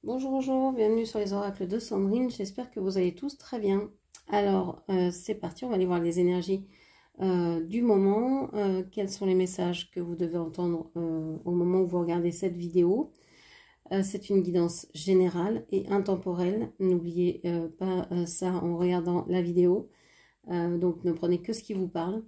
Bonjour, bonjour, bienvenue sur les oracles de Sandrine, j'espère que vous allez tous très bien. Alors, c'est parti, on va aller voir les énergies du moment, quels sont les messages que vous devez entendre au moment où vous regardez cette vidéo. C'est une guidance générale et intemporelle, n'oubliez pas ça en regardant la vidéo, donc ne prenez que ce qui vous parle.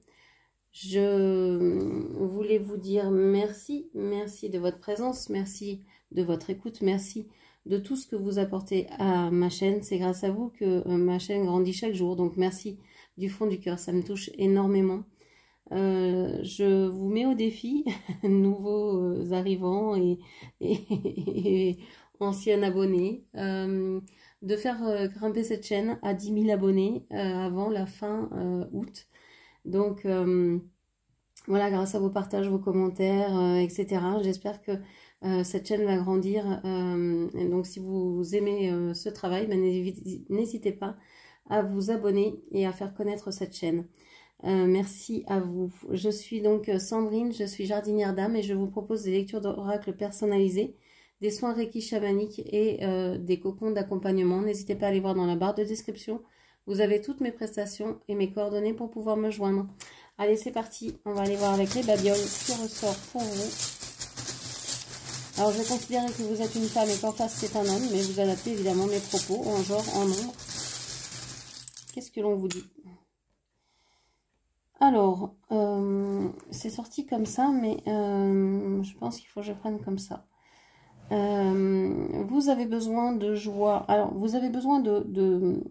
Je voulais vous dire merci, merci de votre présence, merci de votre écoute, merci de tout ce que vous apportez à ma chaîne. C'est grâce à vous que ma chaîne grandit chaque jour, donc merci du fond du cœur, ça me touche énormément. Je vous mets au défi, nouveaux arrivants et anciens abonnés, de faire grimper cette chaîne à 10 000 abonnés avant la fin août. Donc voilà, grâce à vos partages, vos commentaires, etc. J'espère que cette chaîne va grandir. Et donc si vous aimez ce travail, ben, n'hésitez pas à vous abonner et à faire connaître cette chaîne. Merci à vous. Je suis donc Sandrine, je suis jardinière d'âme et je vous propose des lectures d'oracles personnalisées, des soins Reiki chamaniques et des cocons d'accompagnement. N'hésitez pas à aller voir dans la barre de description. Vous avez toutes mes prestations et mes coordonnées pour pouvoir me joindre. Allez, c'est parti. On va aller voir avec les babioles ce qui ressort pour vous. Alors, je vais considérer que vous êtes une femme et qu'en face, c'est un homme, mais vous adaptez évidemment mes propos en genre, en nombre. Qu'est-ce que l'on vous dit? Alors, c'est sorti comme ça, mais je pense qu'il faut que je prenne comme ça. Vous avez besoin de joie. Alors, vous avez besoin de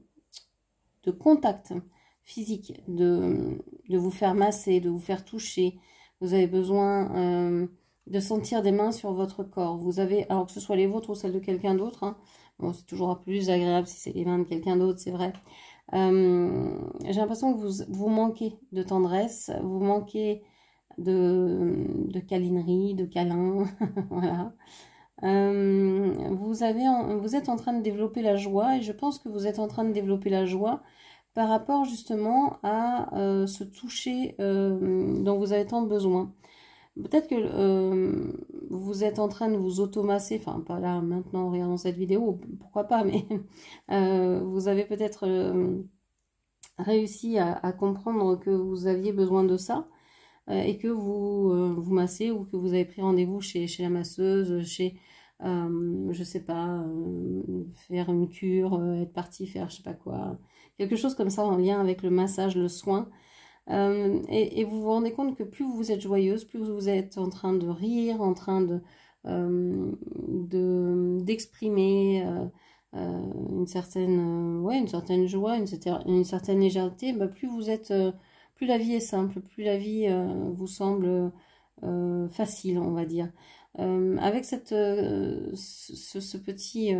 contact physique, de vous faire masser, de vous faire toucher. Vous avez besoin de sentir des mains sur votre corps. Vous avez, alors que ce soit les vôtres ou celles de quelqu'un d'autre, hein, bon, c'est toujours plus agréable si c'est les mains de quelqu'un d'autre, c'est vrai. J'ai l'impression que vous manquez de tendresse, vous manquez de câlinerie, de câlin, voilà. Vous êtes en train de développer la joie et je pense que vous êtes en train de développer la joie par rapport justement à ce toucher dont vous avez tant besoin. Peut-être que vous êtes en train de vous automasser, enfin pas là maintenant en regardant cette vidéo, pourquoi pas, mais vous avez peut-être réussi à comprendre que vous aviez besoin de ça et que vous massez ou que vous avez pris rendez-vous chez la masseuse, chez, je sais pas, faire une cure, être parti faire je sais pas quoi, quelque chose comme ça en lien avec le massage, le soin. Et vous vous rendez compte que plus vous êtes joyeuse, plus vous êtes en train de rire, en train d'exprimer une certaine joie, une certaine légèreté, bah, plus vous êtes, plus la vie est simple, plus la vie vous semble facile, on va dire. Avec ce petit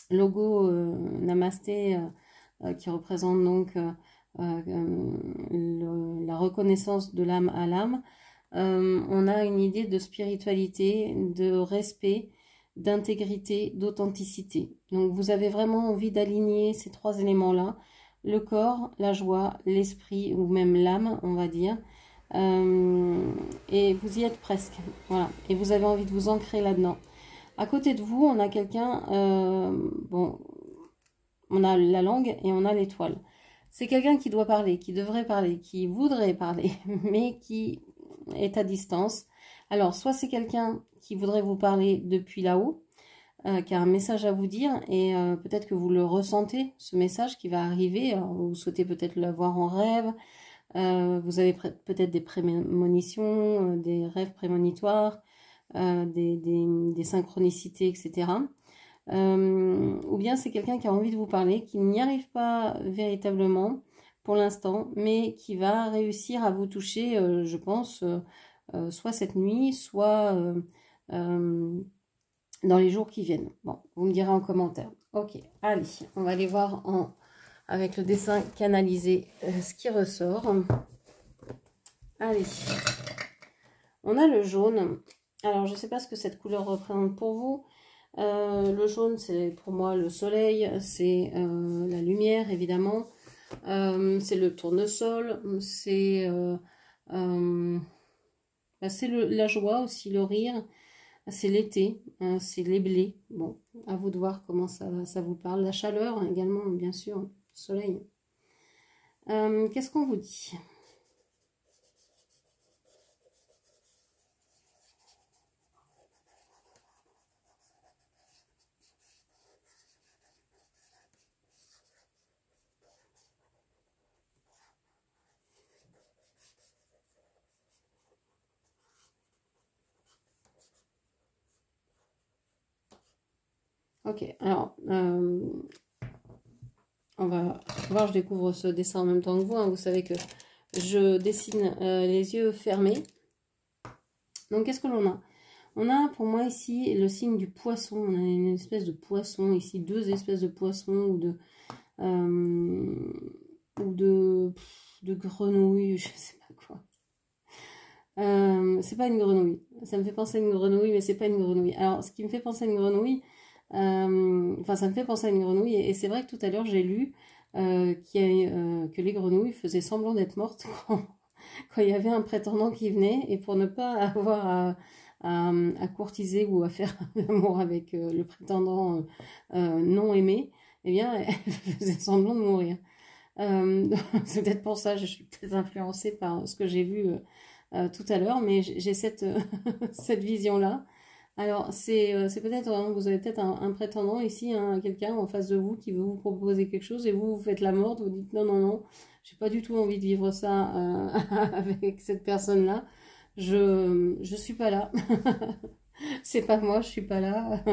logo Namasté qui représente donc la reconnaissance de l'âme à l'âme, on a une idée de spiritualité, de respect, d'intégrité, d'authenticité. Donc vous avez vraiment envie d'aligner ces trois éléments-là, le corps, la joie, l'esprit ou même l'âme, on va dire. Et vous y êtes presque, voilà. Et vous avez envie de vous ancrer là-dedans. À côté de vous, on a quelqu'un, bon, on a la langue et on a l'étoile. C'est quelqu'un qui doit parler, qui devrait parler, qui voudrait parler, mais qui est à distance. Alors, soit c'est quelqu'un qui voudrait vous parler depuis là-haut, qui a un message à vous dire, et peut-être que vous le ressentez, ce message qui va arriver. Alors, vous souhaitez peut-être l'avoir en rêve, vous avez peut-être des prémonitions, des rêves prémonitoires, des synchronicités, etc. Ou bien c'est quelqu'un qui a envie de vous parler, qui n'y arrive pas véritablement pour l'instant, mais qui va réussir à vous toucher, je pense, soit cette nuit, soit dans les jours qui viennent. Bon, vous me direz en commentaire. Ok, allez, on va aller voir avec le dessin canalisé ce qui ressort. Allez, on a le jaune. Alors, je ne sais pas ce que cette couleur représente pour vous. Le jaune, c'est pour moi le soleil, c'est la lumière, évidemment. C'est le tournesol, c'est la joie aussi, le rire. c'est l'été, c'est les blés. Bon, à vous de voir comment ça vous parle. La chaleur hein, également, bien sûr, le soleil. Qu'est-ce qu'on vous dit? Ok, alors, on va voir, je découvre ce dessin en même temps que vous. Hein. Vous savez que je dessine les yeux fermés. Donc, qu'est-ce que l'on a? On a pour moi ici le signe du poisson. On a une espèce de poisson ici, deux espèces de poissons ou de grenouilles, je sais pas quoi. C'est pas une grenouille. Ça me fait penser à une grenouille, mais c'est pas une grenouille. Alors, ce qui me fait penser à une grenouille, enfin, ça me fait penser à une grenouille, et c'est vrai que tout à l'heure, j'ai lu que les grenouilles faisaient semblant d'être mortes quand il y avait un prétendant qui venait, et pour ne pas avoir à courtiser ou à faire l'amour avec le prétendant non aimé, eh bien, elle faisait semblant de mourir. C'est peut-être pour ça, je suis peut-être influencée par ce que j'ai vu tout à l'heure, mais j'ai cette, cette vision-là. Alors, c'est peut-être, vous avez peut-être un prétendant ici, hein, quelqu'un en face de vous qui veut vous proposer quelque chose et vous faites la morte, vous dites non, non, non, j'ai pas du tout envie de vivre ça avec cette personne-là. Je suis pas là. C'est pas moi, je suis pas là.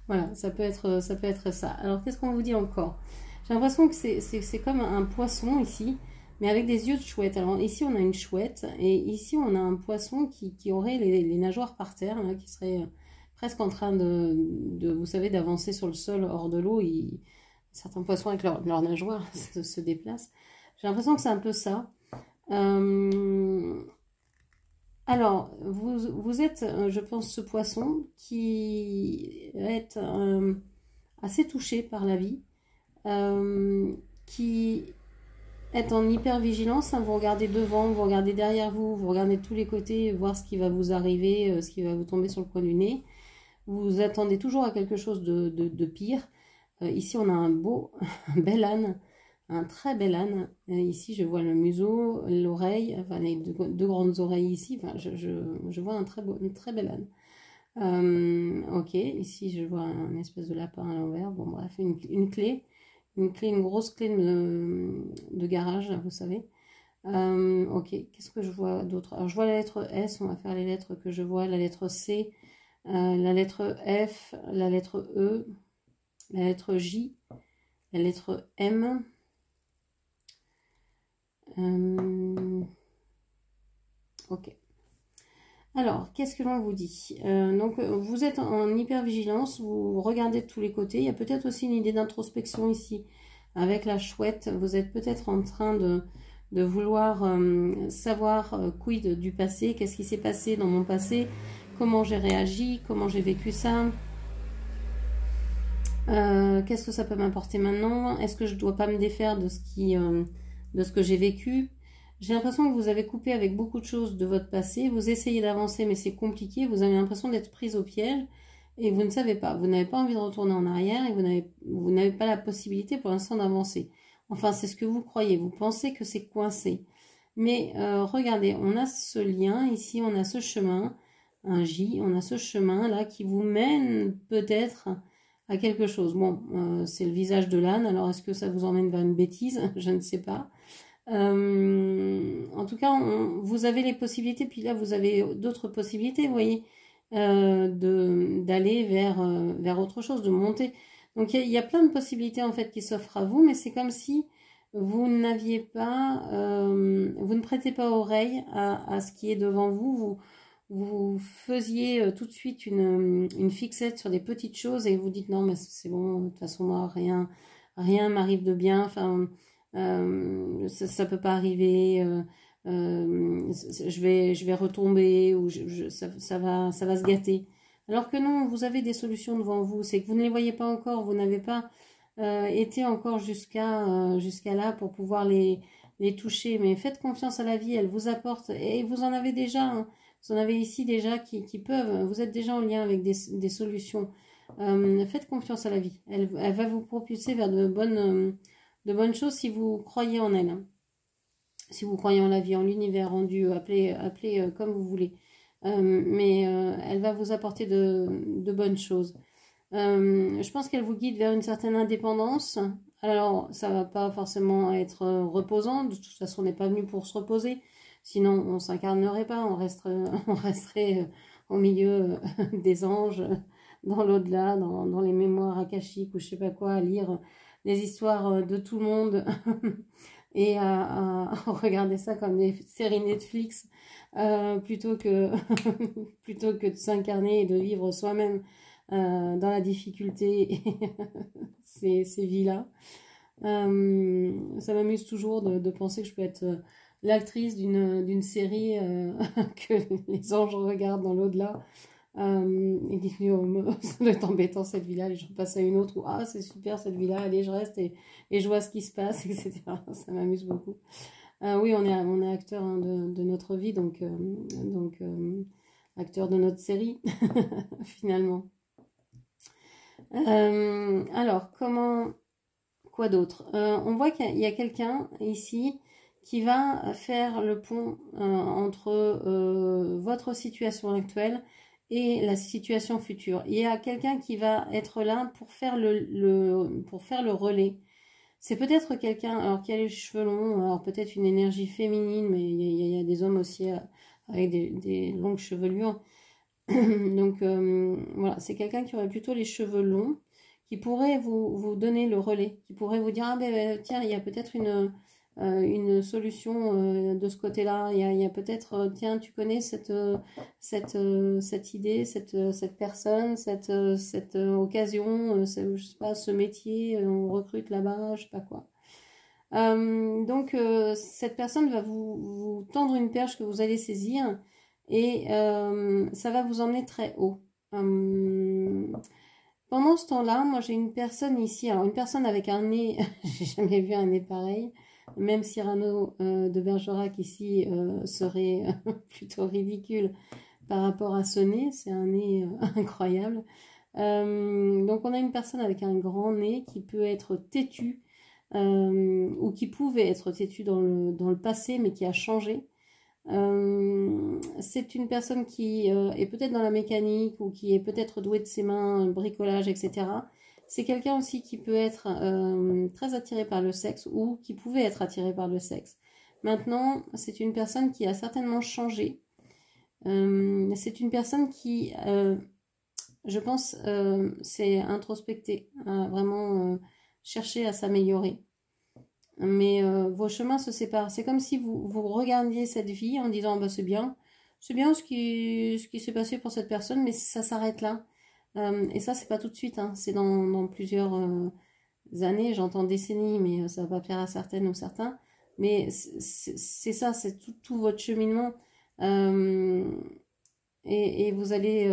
Voilà, ça peut être ça. Alors, qu'est-ce qu'on vous dit encore? J'ai l'impression que c'est comme un poisson ici, mais avec des yeux de chouette. Alors ici, on a une chouette, et ici, on a un poisson qui aurait les nageoires par terre, là, qui serait presque en train vous savez, d'avancer sur le sol hors de l'eau. Certains poissons avec leurs nageoires se déplacent. J'ai l'impression que c'est un peu ça. Alors, vous êtes, je pense, ce poisson qui est assez touché par la vie. Qui est en hyper-vigilance, hein, vous regardez devant, vous regardez derrière vous, vous regardez de tous les côtés, voir ce qui va vous arriver, ce qui va vous tomber sur le coin du nez. Vous attendez toujours à quelque chose de pire. Ici, on a un beau, un bel âne, un très bel âne. Ici, je vois le museau, l'oreille, enfin les deux grandes oreilles ici. Enfin, je vois un une très bel âne. Ok, ici, je vois un espèce de lapin à l'envers. Bon, bref, une clé. Une grosse clé de garage, vous savez. Ok, qu'est-ce que je vois d'autre? Alors, je vois la lettre S, on va faire les lettres que je vois. La lettre C, la lettre F, la lettre E, la lettre J, la lettre M. Ok. Alors, qu'est-ce que l'on vous dit? Donc, vous êtes en hypervigilance, vous regardez de tous les côtés. Il y a peut-être aussi une idée d'introspection ici. Avec la chouette, vous êtes peut-être en train de vouloir savoir quid du passé, qu'est-ce qui s'est passé dans mon passé, comment j'ai réagi, comment j'ai vécu ça, qu'est-ce que ça peut m'apporter maintenant, est-ce que je ne dois pas me défaire de ce que j'ai vécu. J'ai l'impression que vous avez coupé avec beaucoup de choses de votre passé, vous essayez d'avancer mais c'est compliqué, vous avez l'impression d'être prise au piège et vous ne savez pas, vous n'avez pas envie de retourner en arrière et vous n'avez pas la possibilité pour l'instant d'avancer. Enfin, c'est ce que vous croyez, vous pensez que c'est coincé. Mais regardez, on a ce lien, ici on a ce chemin, un J, on a ce chemin là qui vous mène peut-être à quelque chose. Bon, c'est le visage de l'âne, alors est-ce que ça vous emmène vers une bêtise? Je ne sais pas. En tout cas, vous avez les possibilités, puis là vous avez d'autres possibilités, vous voyez, d'aller vers autre chose, de monter. Donc il y a plein de possibilités en fait qui s'offrent à vous, mais c'est comme si vous n'aviez pas, vous ne prêtez pas oreille à ce qui est devant vous. Vous faisiez tout de suite une fixette sur des petites choses et vous dites non mais c'est bon, de toute façon moi rien m'arrive de bien, enfin ça peut pas arriver, je vais retomber ou ça va se gâter. Alors que non, vous avez des solutions devant vous, c'est que vous ne les voyez pas encore, vous n'avez pas été encore jusqu'à là pour pouvoir les toucher, mais faites confiance à la vie, elle vous apporte, et vous en avez déjà, hein. Vous en avez ici déjà qui peuvent, vous êtes déjà en lien avec des solutions. Faites confiance à la vie. Elle va vous propulser vers de bonnes choses si vous croyez en elle. Hein. Si vous croyez en la vie, en l'univers, en Dieu, appelez comme vous voulez. Mais elle va vous apporter de bonnes choses. Je pense qu'elle vous guide vers une certaine indépendance. Alors, ça va pas forcément être reposant. De toute façon, on n'est pas venu pour se reposer. Sinon, on s'incarnerait pas. On resterait au milieu des anges, dans l'au-delà, dans les mémoires akashiques ou je sais pas quoi, à lire les histoires de tout le monde et à regarder ça comme des séries Netflix plutôt que de s'incarner et de vivre soi-même dans la difficulté ces vies-là. Ça m'amuse toujours de penser que je peux être l'actrice d'une série que les anges regardent dans l'au-delà et disent oh, ça doit être embêtant cette vie-là, allez, je passe à une autre, ou ah c'est super cette vie-là, allez je reste et je vois ce qui se passe, etc. Ça m'amuse beaucoup. Oui, on est acteur hein, de notre vie, donc acteur de notre série finalement. Alors, quoi d'autre? On voit qu'il y a quelqu'un ici qui va faire le pont entre votre situation actuelle et la situation future. Il y a quelqu'un qui va être là pour faire le relais. C'est peut-être quelqu'un alors qui a les cheveux longs, alors peut-être une énergie féminine, mais il y a des hommes aussi avec des longues chevelures. Donc voilà, c'est quelqu'un qui aurait plutôt les cheveux longs, qui pourrait vous donner le relais, qui pourrait vous dire ah ben tiens, il y a peut-être une solution de ce côté-là, il y a peut-être tiens, tu connais cette idée, cette personne, cette occasion, je sais pas, ce métier, on recrute là-bas, je sais pas quoi. Donc cette personne va vous tendre une perche que vous allez saisir et ça va vous emmener très haut. Pendant ce temps-là, moi j'ai une personne ici, alors une personne avec un nez, j'ai jamais vu un nez pareil, même Cyrano de Bergerac ici serait plutôt ridicule par rapport à ce nez, c'est un nez incroyable. Donc on a une personne avec un grand nez qui peut être têtu, ou qui pouvait être têtu dans le passé mais qui a changé. C'est une personne qui est peut-être dans la mécanique ou qui est peut-être douée de ses mains, bricolage, etc. C'est quelqu'un aussi qui peut être très attiré par le sexe ou qui pouvait être attiré par le sexe. Maintenant, c'est une personne qui a certainement changé. C'est une personne qui, je pense, s'est introspectée, a vraiment cherché à s'améliorer. Mais vos chemins se séparent. C'est comme si vous regardiez cette vie en disant bah, c'est bien ce qui s'est passé pour cette personne, mais ça s'arrête là. Et ça, c'est pas tout de suite, hein. C'est dans plusieurs années, j'entends décennies, mais ça va pas plaire à certaines ou certains. Mais c'est ça, c'est tout votre cheminement. Et vous allez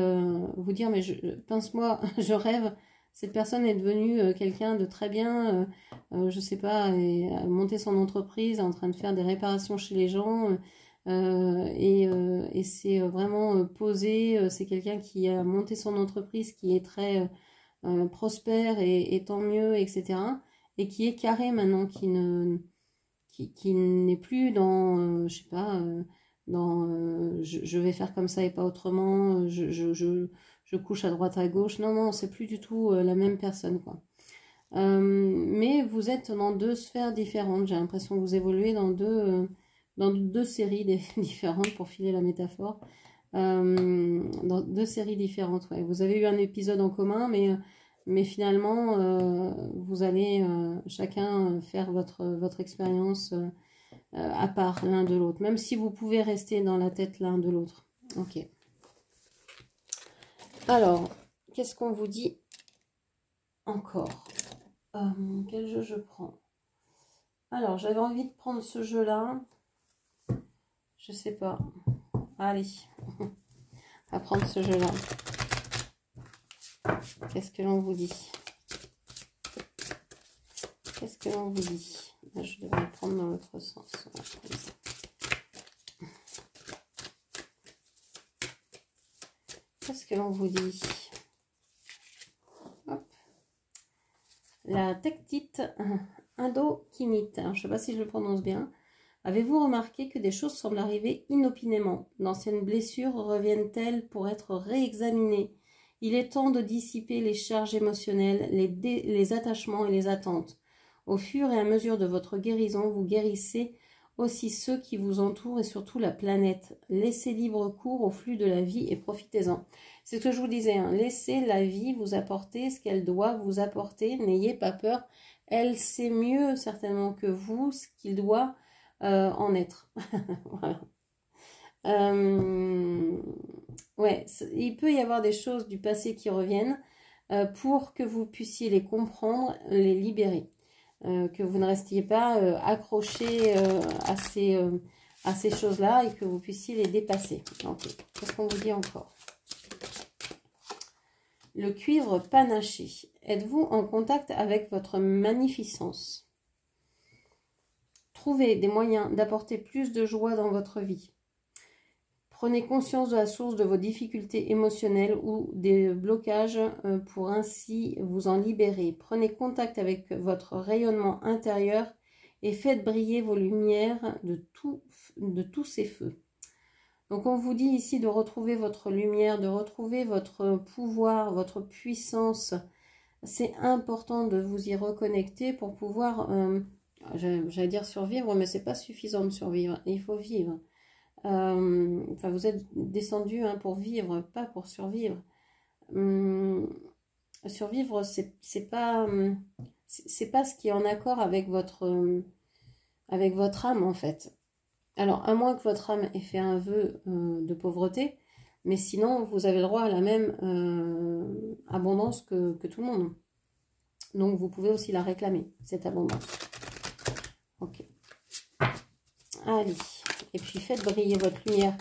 vous dire mais pince-moi, je rêve. Cette personne est devenue quelqu'un de très bien, je sais pas, et a monté son entreprise, en train de faire des réparations chez les gens, et c'est vraiment posé. C'est quelqu'un qui a monté son entreprise, qui est très prospère et tant mieux, etc. Et qui est carré maintenant, qui n'est plus dans, je sais pas, je vais faire comme ça et pas autrement, je couche à droite à gauche. Non, c'est plus du tout la même personne, quoi. Mais vous êtes dans deux sphères différentes. J'ai l'impression que vous évoluez dans deux séries différentes, pour filer la métaphore. Dans deux séries différentes, ouais. Vous avez eu un épisode en commun, mais finalement, vous allez chacun faire votre expérience à part l'un de l'autre. Même si vous pouvez rester dans la tête l'un de l'autre. Ok. Alors, qu'est-ce qu'on vous dit encore? Quel jeu je prends? Alors, j'avais envie de prendre ce jeu-là. Je sais pas. Allez, on va prendre ce jeu-là. Qu'est-ce que l'on vous dit? Qu'est-ce que l'on vous dit? Je devrais le prendre dans l'autre sens. Voilà, comme ça. que l'on vous dit? Hop. La tectite indokinite. Je ne sais pas si je le prononce bien. Avez-vous remarqué que des choses semblent arriver inopinément? D'anciennes blessures reviennent-elles pour être réexaminées? Il est temps de dissiper les charges émotionnelles, les attachements et les attentes. Au fur et à mesure de votre guérison, vous guérissez aussi ceux qui vous entourent et surtout la planète. Laissez libre cours au flux de la vie et profitez-en. C'est ce que je vous disais, hein. Laissez la vie vous apporter ce qu'elle doit vous apporter. N'ayez pas peur. Elle sait mieux certainement que vous ce qu'il doit en être. Voilà. Ouais, il peut y avoir des choses du passé qui reviennent pour que vous puissiez les comprendre, les libérer. Que vous ne restiez pas accroché à ces choses-là et que vous puissiez les dépasser. Okay. Qu'est-ce qu'on vous dit encore? Le cuivre panaché. Êtes-vous en contact avec votre magnificence? Trouvez des moyens d'apporter plus de joie dans votre vie. Prenez conscience de la source de vos difficultés émotionnelles ou des blocages pour ainsi vous en libérer. Prenez contact avec votre rayonnement intérieur et faites briller vos lumières de tous ces feux. Donc on vous dit ici de retrouver votre lumière, de retrouver votre pouvoir, votre puissance. C'est important de vous y reconnecter pour pouvoir... j'allais dire survivre, mais c'est pas suffisant de survivre, il faut vivre. Enfin, vous êtes descendu pour vivre, pas pour survivre. Survivre, c'est pas ce qui est en accord avec votre âme en fait. Alors, à moins que votre âme ait fait un vœu de pauvreté, mais sinon, vous avez le droit à la même abondance que tout le monde. Donc, vous pouvez aussi la réclamer, cette abondance. Ok. Allez. Et puis, faites briller votre lumière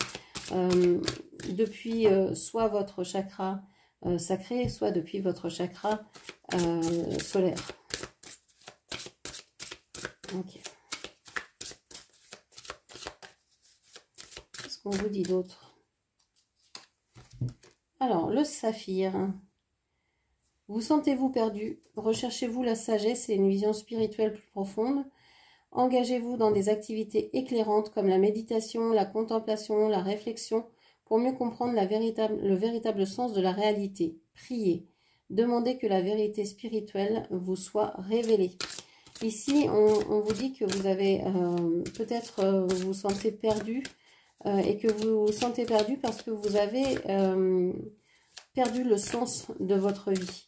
depuis soit votre chakra sacré, soit depuis votre chakra solaire. Ok. Qu'est-ce qu'on vous dit d'autre? Alors, le saphir. Vous sentez-vous perdu? Recherchez-vous la sagesse et une vision spirituelle plus profonde? Engagez-vous dans des activités éclairantes comme la méditation, la contemplation, la réflexion pour mieux comprendre le véritable sens de la réalité. Priez. Demandez que la vérité spirituelle vous soit révélée. Ici, on vous dit que vous avez peut-être vous vous sentez perdu et que vous vous sentez perdu parce que vous avez perdu le sens de votre vie.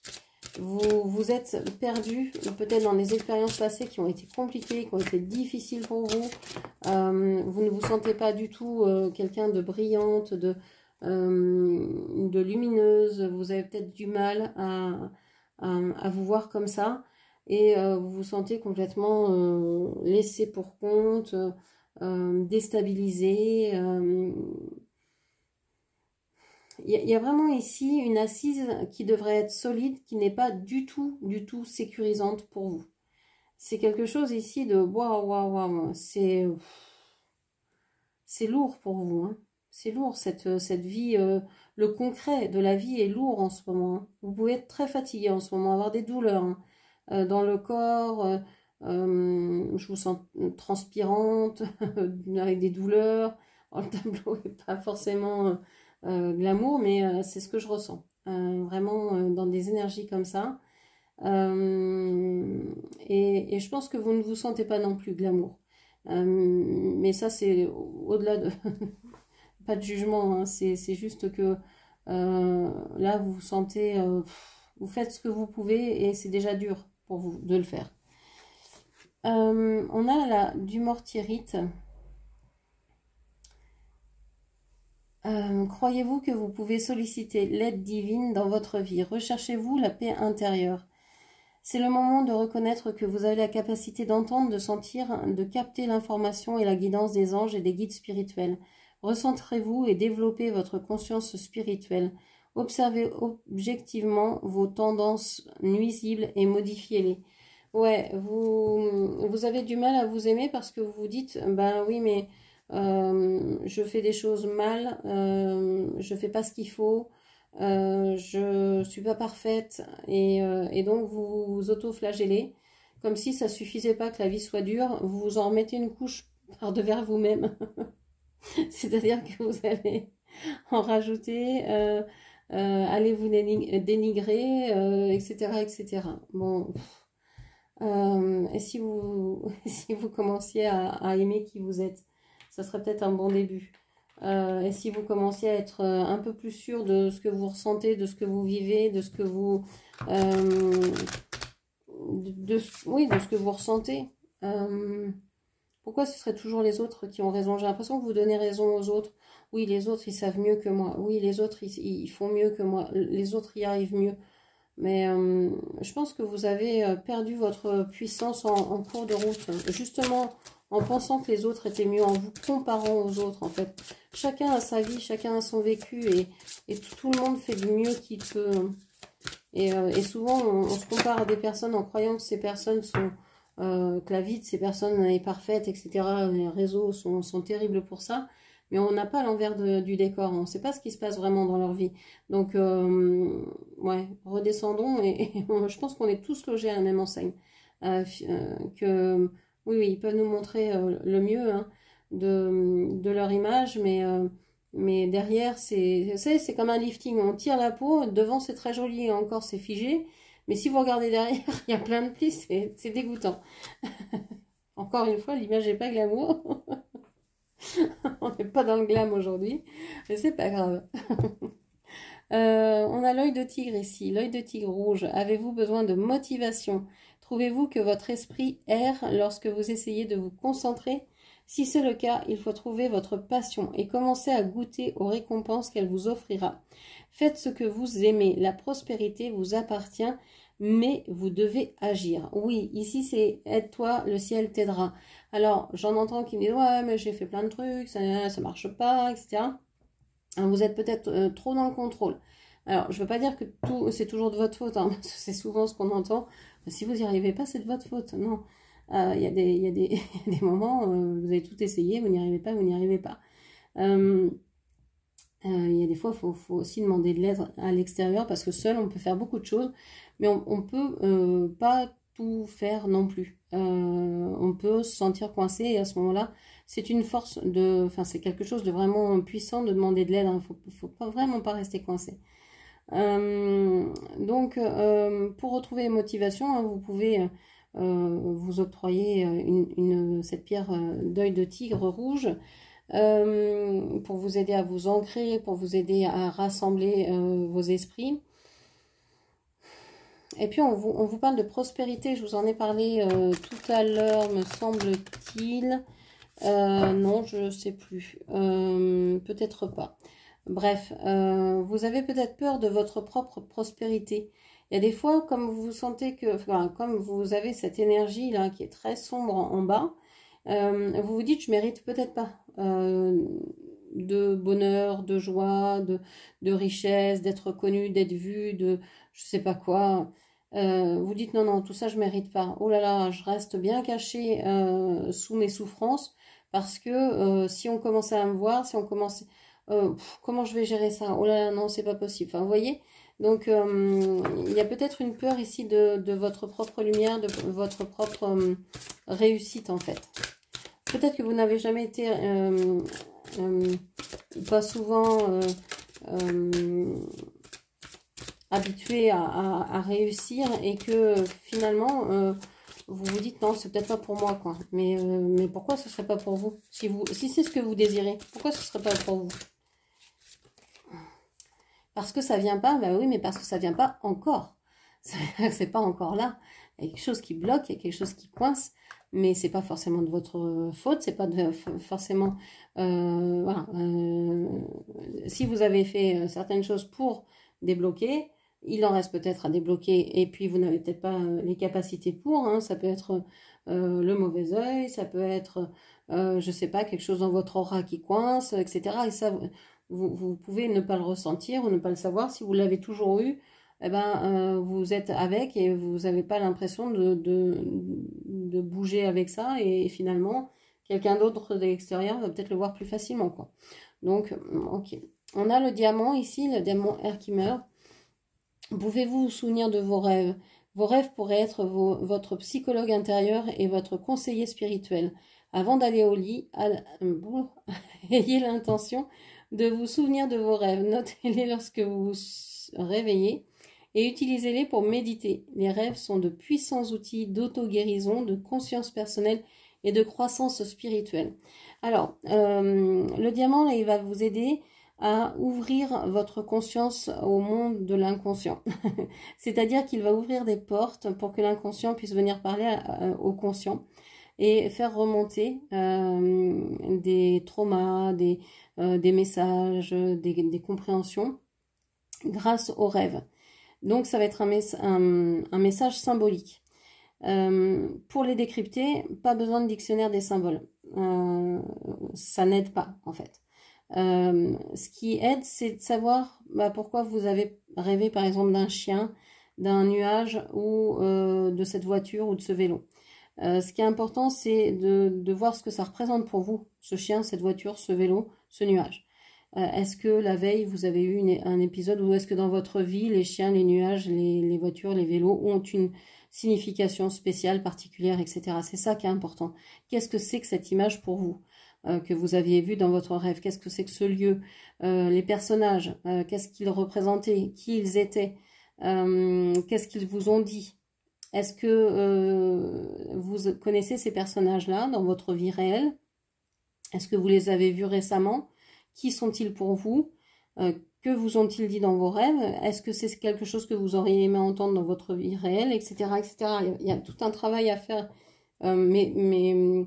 Vous êtes perdu peut-être dans des expériences passées qui ont été compliquées, qui ont été difficiles pour vous. Vous ne vous sentez pas du tout quelqu'un de brillante, de lumineuse. Vous avez peut-être du mal à vous voir comme ça. Et vous vous sentez complètement laissé pour compte, déstabilisé. Il y a vraiment ici une assise qui devrait être solide, qui n'est pas du tout sécurisante pour vous. C'est quelque chose ici de waouh, waouh, waouh. C'est lourd pour vous. Hein. C'est lourd, cette vie. Le concret de la vie est lourd en ce moment. Hein. Vous pouvez être très fatigué en ce moment, avoir des douleurs dans le corps. Je vous sens transpirante, avec des douleurs. Le tableau n'est pas forcément... glamour, mais c'est ce que je ressens vraiment dans des énergies comme ça et je pense que vous ne vous sentez pas non plus glamour mais ça c'est au-delà de pas de jugement hein. C'est juste que là vous vous sentez vous faites ce que vous pouvez et c'est déjà dur pour vous de le faire. On a là du mortierite. Croyez-vous que vous pouvez solliciter l'aide divine dans votre vie? Recherchez-vous la paix intérieure? C'est le moment de reconnaître que vous avez la capacité d'entendre, de sentir, de capter l'information et la guidance des anges et des guides spirituels. Recentrez-vous et développez votre conscience spirituelle. Observez objectivement vos tendances nuisibles et modifiez-les. Ouais, vous avez du mal à vous aimer parce que vous vous dites, ben oui, mais... je fais des choses mal, je fais pas ce qu'il faut, je suis pas parfaite et donc vous vous auto-flagellez comme si ça suffisait pas que la vie soit dure, vous vous en remettez une couche par-devers vous-même. C'est-à-dire que vous allez en rajouter, allez vous dénigrer, etc., etc. Bon, et si vous, si vous commenciez à aimer qui vous êtes, ça serait peut-être un bon début. Et si vous commenciez à être un peu plus sûr de ce que vous ressentez, de ce que vous vivez, de ce que vous, oui, de ce que vous ressentez. Pourquoi ce serait toujours les autres qui ont raison? J'ai l'impression que vous donnez raison aux autres. Oui, les autres, ils savent mieux que moi. Oui, les autres, ils font mieux que moi. Les autres y arrivent mieux. Mais je pense que vous avez perdu votre puissance en cours de route. Justement, en pensant que les autres étaient mieux, en vous comparant aux autres, en fait. Chacun a sa vie, chacun a son vécu, et tout le monde fait du mieux qu'il peut. Et souvent, on se compare à des personnes en croyant que ces personnes sont... que la vie de ces personnes est parfaite, etc. Les réseaux sont terribles pour ça. Mais on n'a pas l'envers du décor. On ne sait pas ce qui se passe vraiment dans leur vie. Donc, ouais, redescendons. Et je pense qu'on est tous logés à la même enseigne. Oui, oui, ils peuvent nous montrer le mieux hein, de leur image, mais derrière, c'est comme un lifting. On tire la peau, devant c'est très joli, encore c'est figé. Mais si vous regardez derrière, il y a plein de plis, c'est dégoûtant. Encore une fois, l'image n'est pas glamour. On n'est pas dans le glam aujourd'hui, mais c'est pas grave. On a l'œil de tigre ici, l'œil de tigre rouge. Avez-vous besoin de motivation? Trouvez-vous que votre esprit erre lorsque vous essayez de vous concentrer? Si c'est le cas, il faut trouver votre passion et commencer à goûter aux récompenses qu'elle vous offrira. Faites ce que vous aimez. La prospérité vous appartient, mais vous devez agir. Oui, ici c'est aide-toi, le ciel t'aidera. Alors, j'en entends qui me disent ouais, mais j'ai fait plein de trucs, ça marche pas, etc. Vous êtes peut-être trop dans le contrôle. Alors, je ne veux pas dire que tout c'est toujours de votre faute, hein, parce que c'est souvent ce qu'on entend. Si vous n'y arrivez pas, c'est de votre faute. Non, il y a des moments, vous avez tout essayé, vous n'y arrivez pas, vous n'y arrivez pas. Il y a des fois, il faut aussi demander de l'aide à l'extérieur, parce que seul, on peut faire beaucoup de choses, mais on ne peut pas tout faire non plus. On peut se sentir coincé, et à ce moment-là, c'est une force de... Enfin, c'est quelque chose de vraiment puissant de demander de l'aide. Il ne faut vraiment pas rester coincé. Donc, pour retrouver motivation, hein, vous pouvez vous octroyer cette pierre d'œil de tigre rouge pour vous aider à vous ancrer, pour vous aider à rassembler vos esprits. Et puis, on vous parle de prospérité. Je vous en ai parlé tout à l'heure, me semble-t-il. Non, je ne sais plus. Peut-être pas. Bref, vous avez peut-être peur de votre propre prospérité. Il y a des fois, comme vous sentez que, enfin, comme vous avez cette énergie là qui est très sombre en bas, vous vous dites, je mérite peut-être pas de bonheur, de joie, de richesse, d'être connu, d'être vu, de je sais pas quoi. Vous dites, non, non, tout ça, je mérite pas. Oh là là, je reste bien caché sous mes souffrances parce que si on commençait à me voir, si on commençait... comment je vais gérer ça? Oh là là, non, c'est pas possible. Enfin, vous voyez? Donc, il y a peut-être une peur ici de votre propre lumière, de votre propre réussite, en fait. Peut-être que vous n'avez jamais été, pas souvent, habitué à réussir et que finalement, vous vous dites non, c'est peut-être pas pour moi, quoi. Mais pourquoi ce serait pas pour vous? Si c'est ce que vous désirez, pourquoi ce serait pas pour vous? Parce que ça vient pas, bah oui, mais parce que ça vient pas encore. C'est pas encore là. Il y a quelque chose qui bloque, il y a quelque chose qui coince, mais c'est pas forcément de votre faute, c'est pas forcément... voilà. Si vous avez fait certaines choses pour débloquer, il en reste peut-être à débloquer, et puis vous n'avez peut-être pas les capacités pour, hein, ça peut être le mauvais œil, ça peut être, je sais pas, quelque chose dans votre aura qui coince, etc. Et ça... Vous pouvez ne pas le ressentir ou ne pas le savoir. Si vous l'avez toujours eu, eh ben, vous êtes avec et vous n'avez pas l'impression de bouger avec ça. Et finalement, quelqu'un d'autre de l'extérieur va peut-être le voir plus facilement, quoi. Donc, ok. On a le diamant ici, le diamant Herkimer. Pouvez-vous vous souvenir de vos rêves? Vos rêves pourraient être votre psychologue intérieur et votre conseiller spirituel. Avant d'aller au lit, ayez l'intention de vous souvenir de vos rêves. Notez-les lorsque vous vous réveillez et utilisez-les pour méditer. Les rêves sont de puissants outils d'auto-guérison, de conscience personnelle et de croissance spirituelle. Alors, le diamant, là, il va vous aider à ouvrir votre conscience au monde de l'inconscient. C'est-à-dire qu'il va ouvrir des portes pour que l'inconscient puisse venir parler au conscient et faire remonter des traumas, des messages, des compréhensions grâce aux rêves. Donc ça va être un message symbolique. Pour les décrypter, pas besoin de dictionnaire des symboles. Ça n'aide pas en fait. Ce qui aide, c'est de savoir pourquoi vous avez rêvé par exemple d'un chien, d'un nuage ou de cette voiture ou de ce vélo. Ce qui est important, c'est de voir ce que ça représente pour vous, ce chien, cette voiture, ce vélo, ce nuage. Est-ce que la veille, vous avez eu un épisode ou est-ce que dans votre vie, les chiens, les nuages, les voitures, les vélos ont une signification spéciale, particulière, etc. C'est ça qui est important. Qu'est-ce que c'est que cette image pour vous que vous aviez vu dans votre rêve? Qu'est-ce que c'est que ce lieu? Les personnages, qu'est-ce qu'ils représentaient? Qui ils étaient? Qu'est-ce qu'ils vous ont dit? Est-ce que vous connaissez ces personnages-là dans votre vie réelle? Est-ce que vous les avez vus récemment? Qui sont-ils pour vous? Que vous ont-ils dit dans vos rêves? Est-ce que c'est quelque chose que vous auriez aimé entendre dans votre vie réelle, etc., etc. Il y a tout un travail à faire, de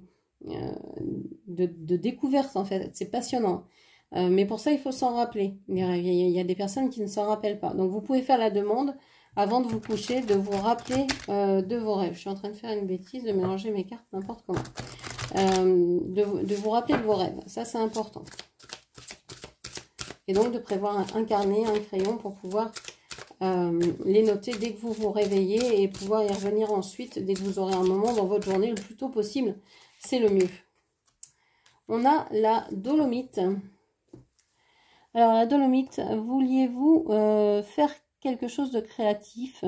découverte en fait. C'est passionnant. Mais pour ça, il faut s'en rappeler. Il y a des personnes qui ne s'en rappellent pas. Donc vous pouvez faire la demande avant de vous coucher, de vous rappeler de vos rêves. Je suis en train de faire une bêtise, de mélanger mes cartes n'importe comment. De vous rappeler de vos rêves. Ça, c'est important. Et donc de prévoir un carnet, un crayon pour pouvoir les noter dès que vous vous réveillez et pouvoir y revenir ensuite dès que vous aurez un moment dans votre journée le plus tôt possible. C'est le mieux. On a la dolomite. Alors la dolomite, vouliez-vous faire quelque chose de créatif?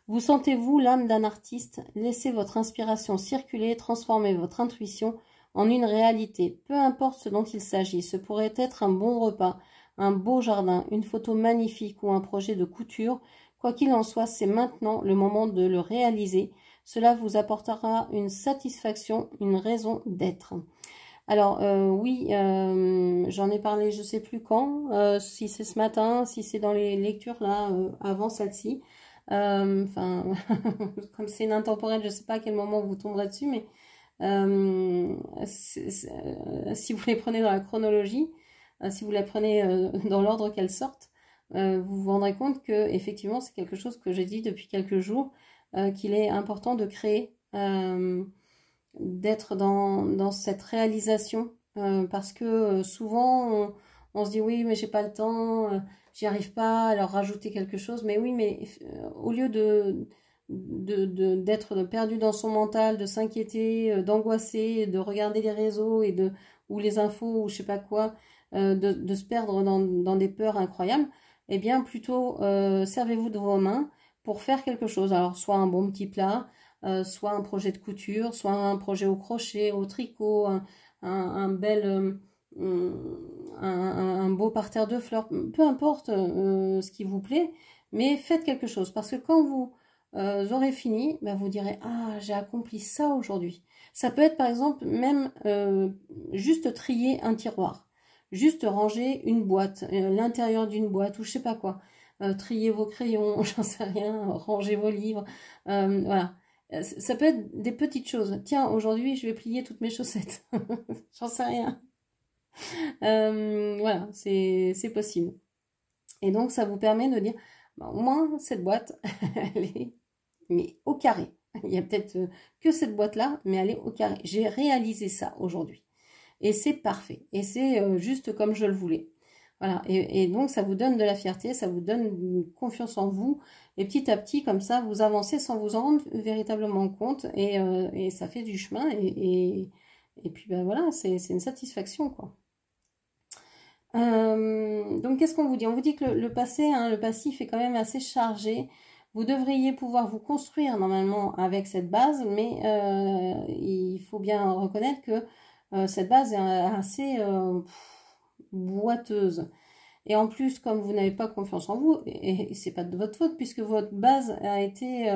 Vous sentez-vous l'âme d'un artiste? Laissez votre inspiration circuler, transformez votre intuition en une réalité. Peu importe ce dont il s'agit, ce pourrait être un bon repas, un beau jardin, une photo magnifique ou un projet de couture. Quoi qu'il en soit, c'est maintenant le moment de le réaliser. Cela vous apportera une satisfaction, une raison d'être. Alors oui, j'en ai parlé je sais plus quand, si c'est ce matin, si c'est dans les lectures là, avant celle-ci. Enfin, comme c'est une intemporelle, je sais pas à quel moment vous tomberez dessus, mais si vous les prenez dans la chronologie, si vous la prenez dans l'ordre qu'elles sortent, vous vous rendrez compte que effectivement c'est quelque chose que j'ai dit depuis quelques jours, qu'il est important de créer, d'être dans cette réalisation, parce que souvent on se dit oui mais j'ai pas le temps, j'y arrive pas, alors rajouter quelque chose, mais oui mais au lieu d'être perdu dans son mental, de s'inquiéter, d'angoisser, de regarder les réseaux ou les infos ou je sais pas quoi, de se perdre dans des peurs incroyables, eh bien plutôt servez-vous de vos mains pour faire quelque chose. Alors soit un bon petit plat, soit un projet de couture, soit un projet au crochet, au tricot, un bel un beau parterre de fleurs, peu importe ce qui vous plaît, mais faites quelque chose parce que quand vous aurez fini, ben vous direz ah j'ai accompli ça aujourd'hui. Ça peut être par exemple même juste trier un tiroir, juste ranger une boîte, l'intérieur d'une boîte ou je sais pas quoi, trier vos crayons, j'en sais rien, ranger vos livres, voilà. Ça peut être des petites choses. Tiens, aujourd'hui, je vais plier toutes mes chaussettes. J'en sais rien. Voilà, c'est possible. Et donc, ça vous permet de dire, bah, au moins, cette boîte, elle est mais au carré. Il y a peut-être que cette boîte-là, mais elle est au carré. J'ai réalisé ça aujourd'hui. Et c'est parfait. Et c'est juste comme je le voulais. Voilà, et donc ça vous donne de la fierté, ça vous donne une confiance en vous, et petit à petit, comme ça, vous avancez sans vous en rendre véritablement compte, et ça fait du chemin, et puis ben voilà, c'est une satisfaction, quoi. Donc, qu'est-ce qu'on vous dit? On vous dit que le passé, hein, le passif est quand même assez chargé. Vous devriez pouvoir vous construire normalement avec cette base, mais il faut bien reconnaître que cette base est assez boiteuse. Et en plus, comme vous n'avez pas confiance en vous, et c'est pas de votre faute puisque votre base a été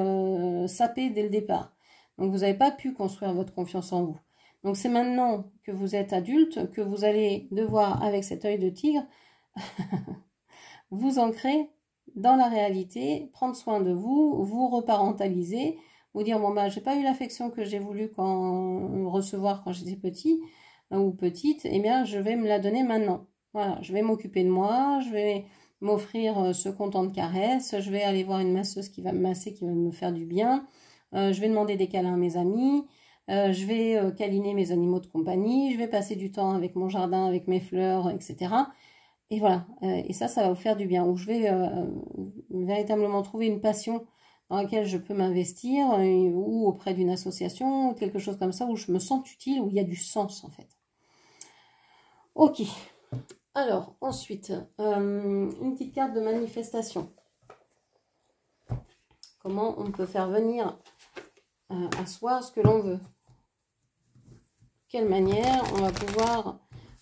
sapée dès le départ. Donc vous n'avez pas pu construire votre confiance en vous. Donc c'est maintenant que vous êtes adulte que vous allez devoir, avec cet œil de tigre, vous ancrer dans la réalité, prendre soin de vous, vous reparentaliser, vous dire bon bah j'ai pas eu l'affection que j'ai voulu recevoir quand j'étais petit ou petite, eh bien je vais me la donner maintenant. Voilà, je vais m'occuper de moi, je vais m'offrir ce content de caresse, je vais aller voir une masseuse qui va me masser, qui va me faire du bien, je vais demander des câlins à mes amis, je vais câliner mes animaux de compagnie, je vais passer du temps avec mon jardin, avec mes fleurs, etc. Et voilà, et ça va vous faire du bien. Ou je vais véritablement trouver une passion dans laquelle je peux m'investir, ou auprès d'une association, ou quelque chose comme ça, où je me sens utile, où il y a du sens en fait. Ok. Alors, ensuite, une petite carte de manifestation. Comment on peut faire venir à soi ce que l'on veut. Quelle manière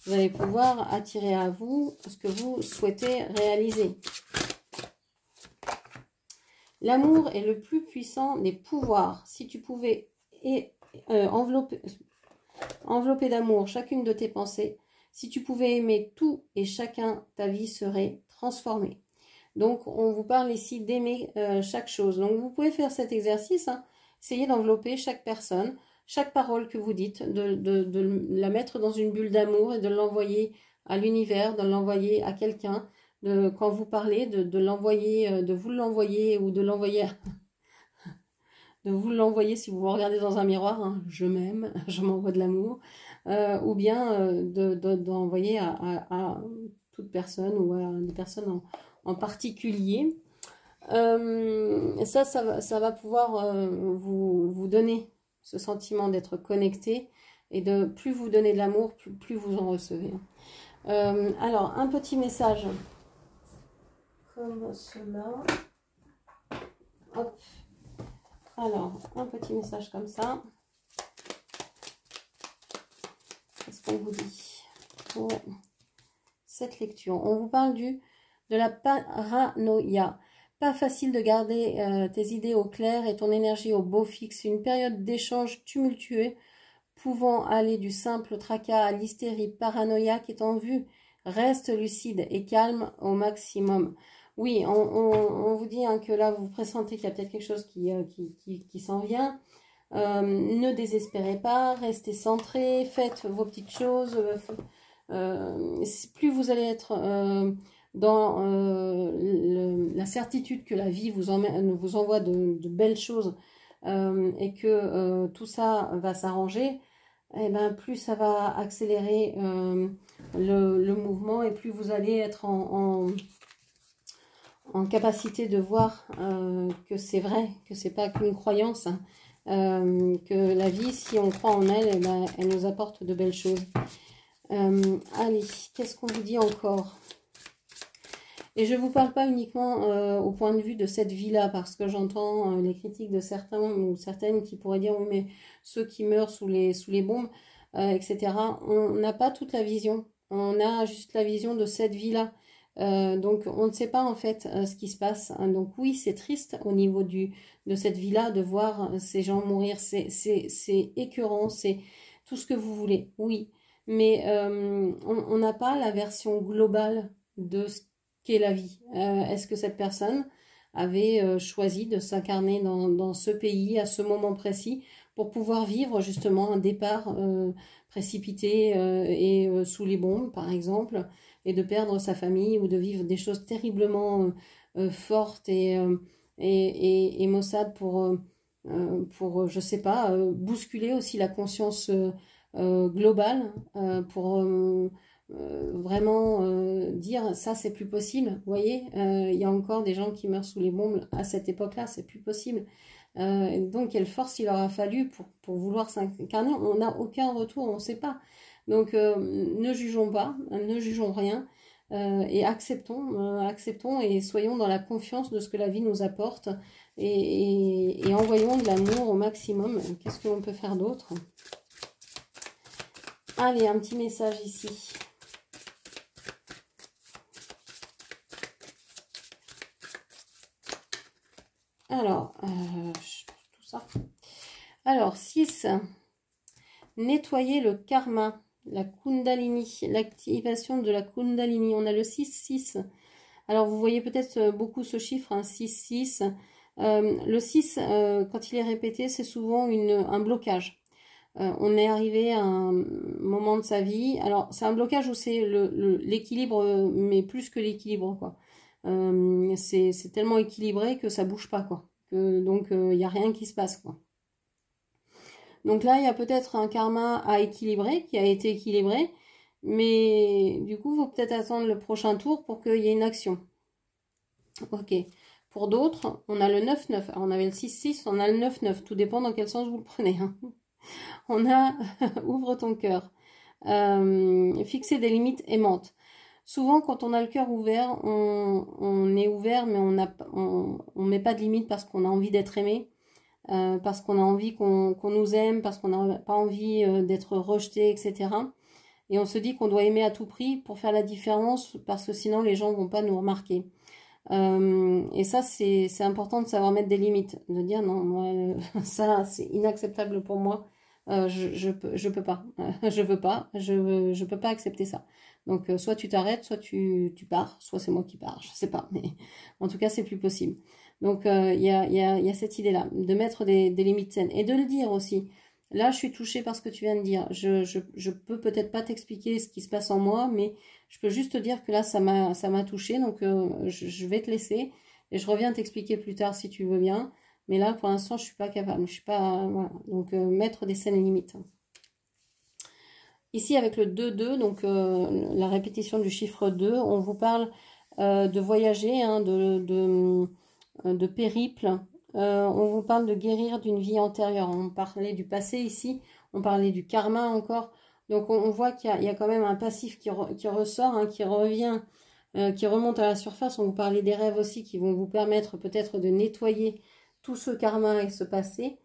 vous allez pouvoir attirer à vous ce que vous souhaitez réaliser. L'amour est le plus puissant des pouvoirs. Si tu pouvais envelopper d'amour chacune de tes pensées, si tu pouvais aimer tout et chacun, ta vie serait transformée. Donc, on vous parle ici d'aimer chaque chose. Donc, vous pouvez faire cet exercice, hein. Essayez d'envelopper chaque personne, chaque parole que vous dites, de la mettre dans une bulle d'amour et de l'envoyer à l'univers, de l'envoyer à quelqu'un. Quand vous parlez, de l'envoyer, de vous l'envoyer ou de l'envoyer de vous l'envoyer si vous vous regardez dans un miroir, hein, je m'aime, je m'envoie de l'amour, ou bien d'envoyer à toute personne ou à des personnes en particulier. Ça va pouvoir vous donner ce sentiment d'être connecté et de plus vous donner de l'amour, plus vous en recevez. Alors, un petit message comme cela. Hop. Alors, un petit message comme ça. Qu'est-ce qu'on vous dit pour cette lecture? On vous parle de la paranoïa. Pas facile de garder tes idées au clair et ton énergie au beau fixe. Une période d'échange tumultueux pouvant aller du simple tracas à l'hystérie paranoïaque est en vue. Reste lucide et calme au maximum. Oui, on vous dit hein, que là, vous pressentez qu'il y a peut-être quelque chose qui s'en vient. Ne désespérez pas, restez centré, faites vos petites choses. Plus vous allez être dans la certitude que la vie vous envoie de belles choses et que tout ça va s'arranger, eh ben, plus ça va accélérer le mouvement et plus vous allez être en capacité de voir que c'est vrai, que c'est pas qu'une croyance, hein, que la vie, si on croit en elle, eh ben, elle nous apporte de belles choses. Allez, qu'est-ce qu'on vous dit encore? Et je ne vous parle pas uniquement au point de vue de cette vie-là, parce que j'entends les critiques de certains ou certaines qui pourraient dire oui, mais ceux qui meurent sous les bombes, etc. On n'a pas toute la vision. On a juste la vision de cette vie-là. Donc on ne sait pas en fait ce qui se passe. Donc oui, c'est triste au niveau de cette vie-là de voir ces gens mourir. C'est écœurant, c'est tout ce que vous voulez. Oui, mais on n'a pas la version globale de ce qu'est la vie. Est-ce que cette personne avait choisi de s'incarner dans ce pays à ce moment précis pour pouvoir vivre justement un départ précipité et sous les bombes par exemple, et de perdre sa famille ou de vivre des choses terriblement fortes et maussades pour je sais pas, bousculer aussi la conscience globale pour vraiment dire ça c'est plus possible. Vous voyez, il y a encore des gens qui meurent sous les bombes à cette époque-là, c'est plus possible. Donc quelle force il aura fallu pour vouloir s'incarner, on n'a aucun retour, on ne sait pas. Donc ne jugeons pas, ne jugeons rien. et acceptons et soyons dans la confiance de ce que la vie nous apporte et envoyons de l'amour au maximum. Qu'est-ce que l'on peut faire d'autre? Allez, un petit message ici. Alors, tout ça. Alors, 6. Nettoyer le karma, la Kundalini, l'activation de la Kundalini. On a le 6-6. Alors, vous voyez peut-être beaucoup ce chiffre, hein, 6-6. Le 6, quand il est répété, c'est souvent un blocage. On est arrivé à un moment de sa vie. Alors, c'est un blocage où c'est l'équilibre, mais plus que l'équilibre, quoi. C'est tellement équilibré que ça bouge pas, quoi. Donc, il n'y a rien qui se passe, quoi. Donc là, il y a peut-être un karma à équilibrer, qui a été équilibré, mais du coup, il faut peut-être attendre le prochain tour pour qu'il y ait une action. Ok. Pour d'autres, on a le 9-9. Alors, on avait le 6-6, on a le 9-9. Tout dépend dans quel sens vous le prenez, hein. On a ouvre ton cœur. Fixer des limites aimantes. Souvent, quand on a le cœur ouvert, on est ouvert, mais on met pas de limites parce qu'on a envie d'être aimé, parce qu'on a envie qu'on nous aime, parce qu'on n'a pas envie d'être rejeté, etc. Et on se dit qu'on doit aimer à tout prix pour faire la différence, parce que sinon les gens vont pas nous remarquer. Et ça, c'est important de savoir mettre des limites, de dire non, moi, ça c'est inacceptable pour moi. Je peux pas, je veux pas, je peux pas accepter ça. Donc soit tu t'arrêtes, soit tu pars, soit c'est moi qui pars, je sais pas, mais en tout cas c'est plus possible. Donc il y a cette idée-là, de mettre des limites saines et de le dire aussi. Là je suis touchée par ce que tu viens de dire, je peux peut-être pas t'expliquer ce qui se passe en moi, mais je peux juste te dire que là ça m'a touchée, donc je vais te laisser et je reviens t'expliquer plus tard si tu veux bien. Mais là, pour l'instant, je suis pas capable. Je suis pas, voilà. Donc, mettre des saines limites. Ici, avec le 2-2, donc la répétition du chiffre 2, on vous parle de voyager, hein, de périple. On vous parle de guérir d'une vie antérieure. On parlait du passé ici. On parlait du karma encore. Donc, on voit qu'il y a quand même un passif qui ressort, hein, qui revient, qui remonte à la surface. On vous parlait des rêves aussi qui vont vous permettre peut-être de nettoyer tout ce karma et ce passé.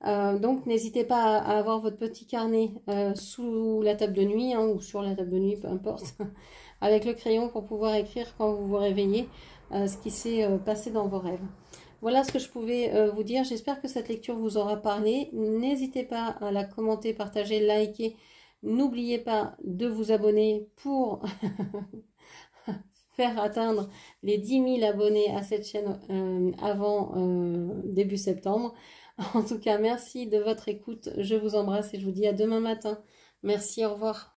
Donc n'hésitez pas à avoir votre petit carnet sous la table de nuit, hein, ou sur la table de nuit, peu importe, avec le crayon pour pouvoir écrire quand vous vous réveillez ce qui s'est passé dans vos rêves. Voilà ce que je pouvais vous dire. J'espère que cette lecture vous aura parlé. N'hésitez pas à la commenter, partager, liker. N'oubliez pas de vous abonner pour faire atteindre les 10 000 abonnés à cette chaîne avant début septembre. En tout cas, merci de votre écoute. Je vous embrasse et je vous dis à demain matin. Merci, au revoir.